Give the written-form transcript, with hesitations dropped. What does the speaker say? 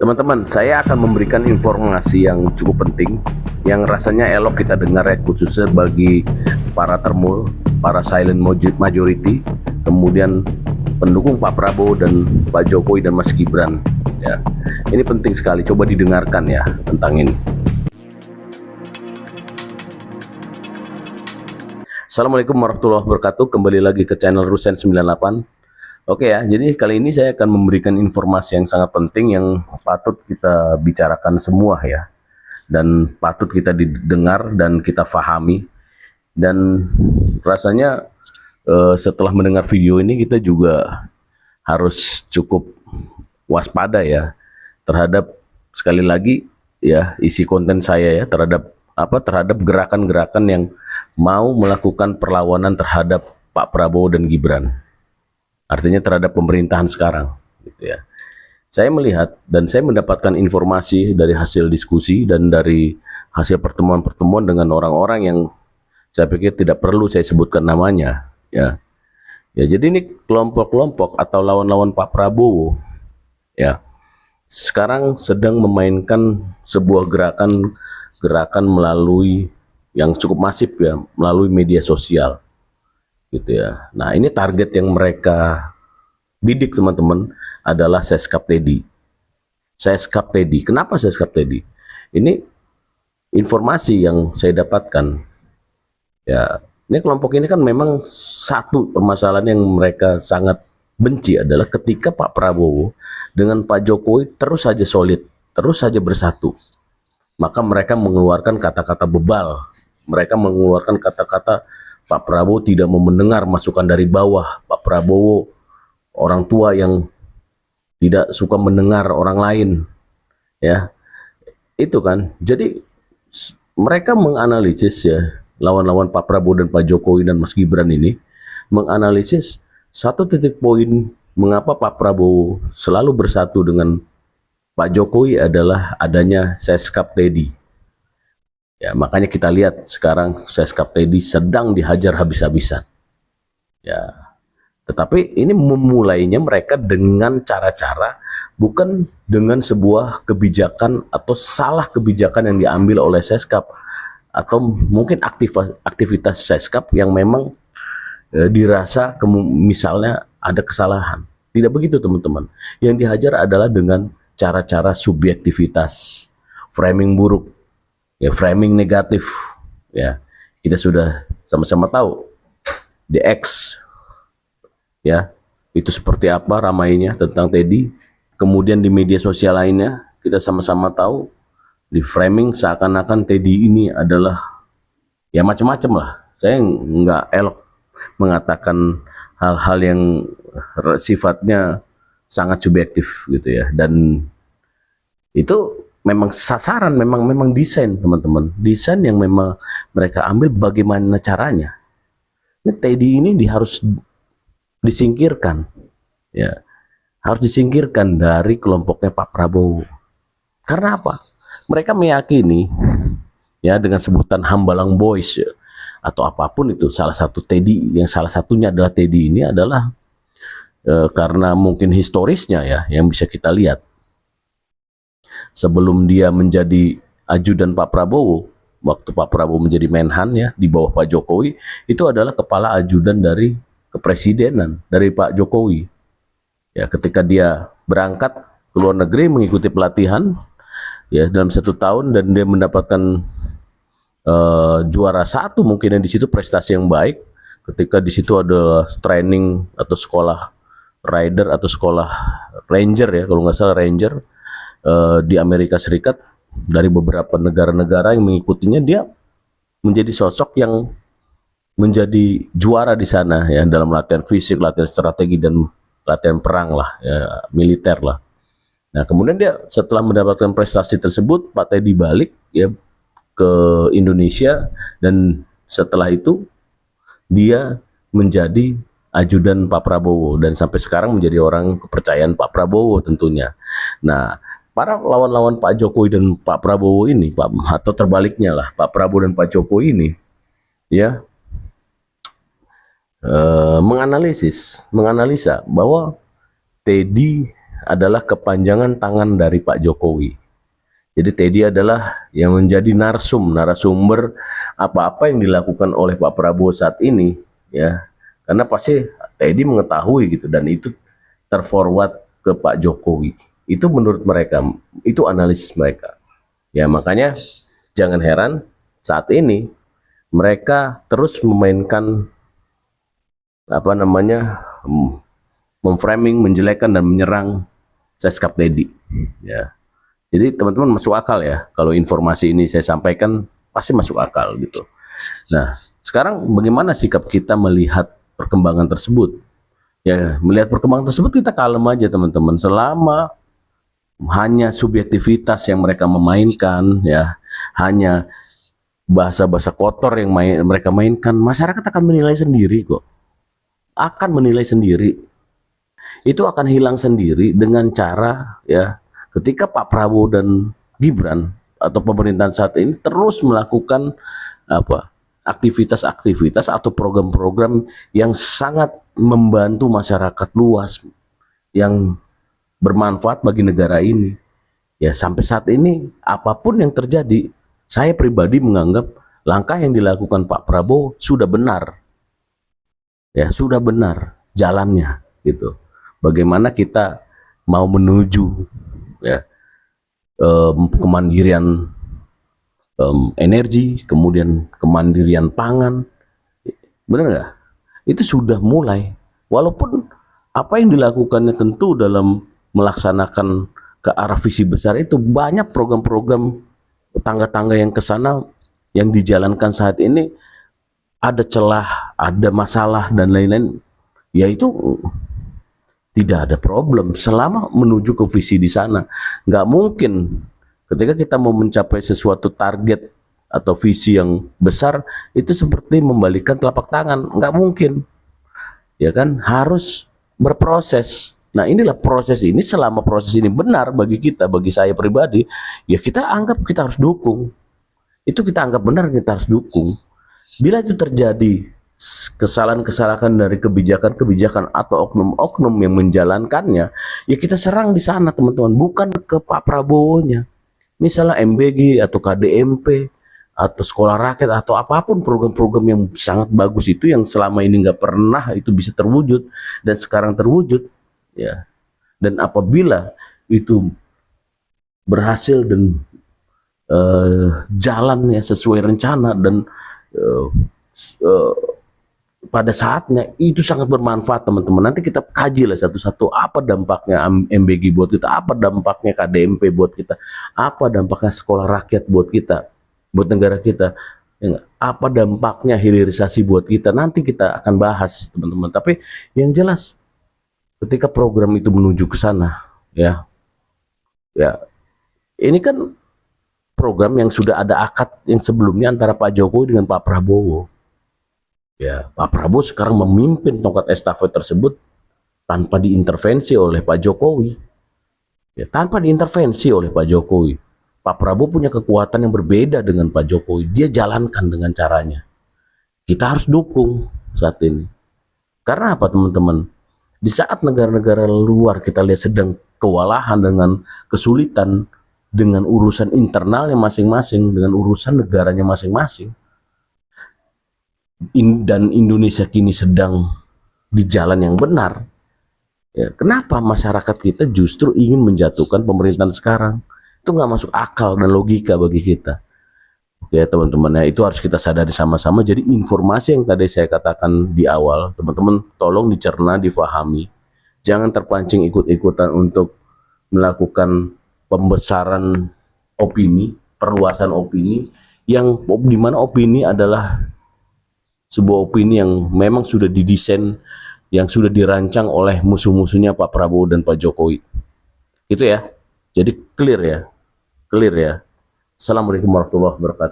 Teman-teman, saya akan memberikan informasi yang cukup penting yang rasanya elok kita dengar ya, khususnya bagi para termul, para silent majority, kemudian pendukung Pak Prabowo dan Pak Jokowi dan Mas Gibran ya. Ini penting sekali, coba didengarkan ya tentang ini. Assalamualaikum warahmatullahi wabarakatuh. Kembali lagi ke channel Rusen 98. Oke ya, jadi kali ini saya akan memberikan informasi yang sangat penting yang patut kita bicarakan semua ya, dan patut kita didengar dan kita pahami. Dan rasanya setelah mendengar video ini kita juga harus cukup waspada ya terhadap, sekali lagi ya, isi konten saya ya, terhadap gerakan-gerakan yang mau melakukan perlawanan terhadap Pak Prabowo dan Gibran. Artinya terhadap pemerintahan sekarang gitu ya. Saya melihat dan saya mendapatkan informasi dari hasil diskusi dan dari hasil pertemuan-pertemuan dengan orang-orang yang saya pikir tidak perlu saya sebutkan namanya ya. Ya, jadi ini kelompok-kelompok atau lawan-lawan Pak Prabowo ya, sekarang sedang memainkan sebuah gerakan melalui yang cukup masif ya, melalui media sosial gitu ya. Nah, ini target yang mereka bidik teman-teman adalah Seskap Teddy. Seskap Teddy. Kenapa Seskap Teddy? Ini informasi yang saya dapatkan. Ya, ini kelompok ini kan memang satu permasalahan yang mereka sangat benci adalah ketika Pak Prabowo dengan Pak Jokowi terus saja solid, terus saja bersatu. Maka mereka mengeluarkan kata-kata bebal. Mereka mengeluarkan kata-kata Pak Prabowo tidak mau mendengar masukan dari bawah. Pak Prabowo orang tua yang tidak suka mendengar orang lain ya. Itu kan. Jadi mereka menganalisis ya, lawan-lawan Pak Prabowo dan Pak Jokowi dan Mas Gibran ini menganalisis satu titik poin mengapa Pak Prabowo selalu bersatu dengan Pak Jokowi adalah adanya Seskap Teddy. Ya, makanya kita lihat sekarang Seskap Teddy sedang dihajar habis-habisan. Ya, tetapi ini memulainya mereka dengan cara-cara, bukan dengan sebuah kebijakan atau salah kebijakan yang diambil oleh Seskap, atau mungkin aktivitas Seskap yang memang dirasa misalnya ada kesalahan. Tidak begitu teman-teman. Yang dihajar adalah dengan cara-cara subjektivitas, framing buruk, ya, framing negatif ya. Kita sudah sama-sama tahu di X ya, itu seperti apa ramainya tentang Teddy. Kemudian di media sosial lainnya kita sama-sama tahu di framing seakan-akan Teddy ini adalah ya macam-macam lah. Saya nggak elok mengatakan hal-hal yang sifatnya sangat subjektif gitu ya, dan itu memang sasaran, memang desain teman-teman, desain yang memang mereka ambil. Bagaimana caranya? Ini Teddy ini harus disingkirkan ya, harus disingkirkan dari kelompoknya Pak Prabowo. Karena apa? Mereka meyakini ya, dengan sebutan Hambalang Boys ya, atau apapun itu, salah satu Teddy, yang salah satunya adalah Teddy ini adalah karena mungkin historisnya ya yang bisa kita lihat. Sebelum dia menjadi ajudan Pak Prabowo, waktu Pak Prabowo menjadi Menhan ya di bawah Pak Jokowi, itu adalah kepala ajudan dari kepresidenan dari Pak Jokowi. Ya, ketika dia berangkat ke luar negeri mengikuti pelatihan ya dalam 1 tahun, dan dia mendapatkan juara 1 mungkin, yang di situ prestasi yang baik. Ketika di situ ada training atau sekolah rider atau sekolah ranger ya, kalau nggak salah ranger, di Amerika Serikat, dari beberapa negara-negara yang mengikutinya, dia menjadi sosok yang menjadi juara di sana ya, dalam latihan fisik, latihan strategi, dan latihan perang lah ya, militer lah. Nah, kemudian dia setelah mendapatkan prestasi tersebut, Pak Teddy balik ya ke Indonesia, dan setelah itu dia menjadi ajudan Pak Prabowo dan sampai sekarang menjadi orang kepercayaan Pak Prabowo tentunya. Nah, para lawan-lawan Pak Jokowi dan Pak Prabowo ini, atau terbaliknya lah, Pak Prabowo dan Pak Jokowi ini ya, menganalisa bahwa Teddy adalah kepanjangan tangan dari Pak Jokowi. Jadi Teddy adalah yang menjadi narasumber apa-apa yang dilakukan oleh Pak Prabowo saat ini, ya. Karena pasti Teddy mengetahui gitu, dan itu terforward ke Pak Jokowi. Itu menurut mereka, itu analisis mereka. Ya, makanya jangan heran saat ini mereka terus memainkan apa namanya, memframing, menjelekkan dan menyerang Seskap Teddy, ya. Jadi teman-teman masuk akal ya, kalau informasi ini saya sampaikan pasti masuk akal gitu. Nah, sekarang bagaimana sikap kita melihat perkembangan tersebut? Ya, melihat perkembangan tersebut kita kalem aja teman-teman. Selama hanya subjektivitas yang mereka memainkan, ya, hanya bahasa-bahasa kotor yang mereka mainkan, masyarakat akan menilai sendiri kok. Akan menilai sendiri. Itu akan hilang sendiri dengan cara, ya, ketika Pak Prabowo dan Gibran atau pemerintahan saat ini terus melakukan aktivitas-aktivitas atau program-program yang sangat membantu masyarakat luas, yang bermanfaat bagi negara ini. Ya, sampai saat ini apapun yang terjadi, saya pribadi menganggap langkah yang dilakukan Pak Prabowo sudah benar. Ya, sudah benar jalannya gitu. Bagaimana kita mau menuju, ya, kemandirian energi, kemudian kemandirian pangan, benar nggak? Itu sudah mulai. Walaupun apa yang dilakukannya tentu dalam melaksanakan ke arah visi besar itu banyak program-program tangga-tangga yang ke sana yang dijalankan saat ini, ada celah, ada masalah dan lain-lain. Ya itu tidak ada problem selama menuju ke visi di sana. Nggak mungkin ketika kita mau mencapai sesuatu target atau visi yang besar itu seperti membalikan telapak tangan. Nggak mungkin, ya kan? Harus berproses. Nah, inilah proses ini. Selama proses ini benar bagi kita, bagi saya pribadi, ya kita anggap kita harus dukung. Itu kita anggap benar, kita harus dukung. Bila itu terjadi kesalahan-kesalahan dari kebijakan-kebijakan atau oknum-oknum yang menjalankannya, ya kita serang di sana teman-teman, bukan ke Pak Prabowo-nya. Misalnya MBG atau KDMP atau sekolah rakyat atau apapun program-program yang sangat bagus itu yang selama ini nggak pernah itu bisa terwujud dan sekarang terwujud, ya. Dan apabila itu berhasil dan jalan ya sesuai rencana dan pada saatnya itu sangat bermanfaat teman-teman. Nanti kita kaji lah satu-satu apa dampaknya MBG buat kita, apa dampaknya KDMP buat kita, apa dampaknya sekolah rakyat buat kita, buat negara kita, apa dampaknya hilirisasi buat kita. Nanti kita akan bahas teman-teman. Tapi yang jelas ketika program itu menuju ke sana, ya ini kan program yang sudah ada akad yang sebelumnya antara Pak Jokowi dengan Pak Prabowo. Ya, Pak Prabowo sekarang memimpin tongkat estafet tersebut tanpa diintervensi oleh Pak Jokowi. Ya, tanpa diintervensi oleh Pak Jokowi. Pak Prabowo punya kekuatan yang berbeda dengan Pak Jokowi. Dia jalankan dengan caranya. Kita harus dukung saat ini. Karena apa teman-teman? Di saat negara-negara luar kita lihat sedang kewalahan dengan kesulitan, dengan urusan internalnya masing-masing, dengan urusan negaranya masing-masing. Dan Indonesia kini sedang di jalan yang benar. Ya, kenapa masyarakat kita justru ingin menjatuhkan pemerintahan sekarang? Itu nggak masuk akal dan logika bagi kita. Oke teman-teman, ya, itu harus kita sadari sama-sama. Jadi informasi yang tadi saya katakan di awal, teman-teman tolong dicerna, difahami. Jangan terpancing ikut-ikutan untuk melakukan pembesaran opini, perluasan opini, yang dimana opini adalah sebuah opini yang memang sudah didesain, yang sudah dirancang oleh musuh-musuhnya Pak Prabowo dan Pak Jokowi. Gitu ya. Jadi clear ya. Assalamualaikum warahmatullahi wabarakatuh.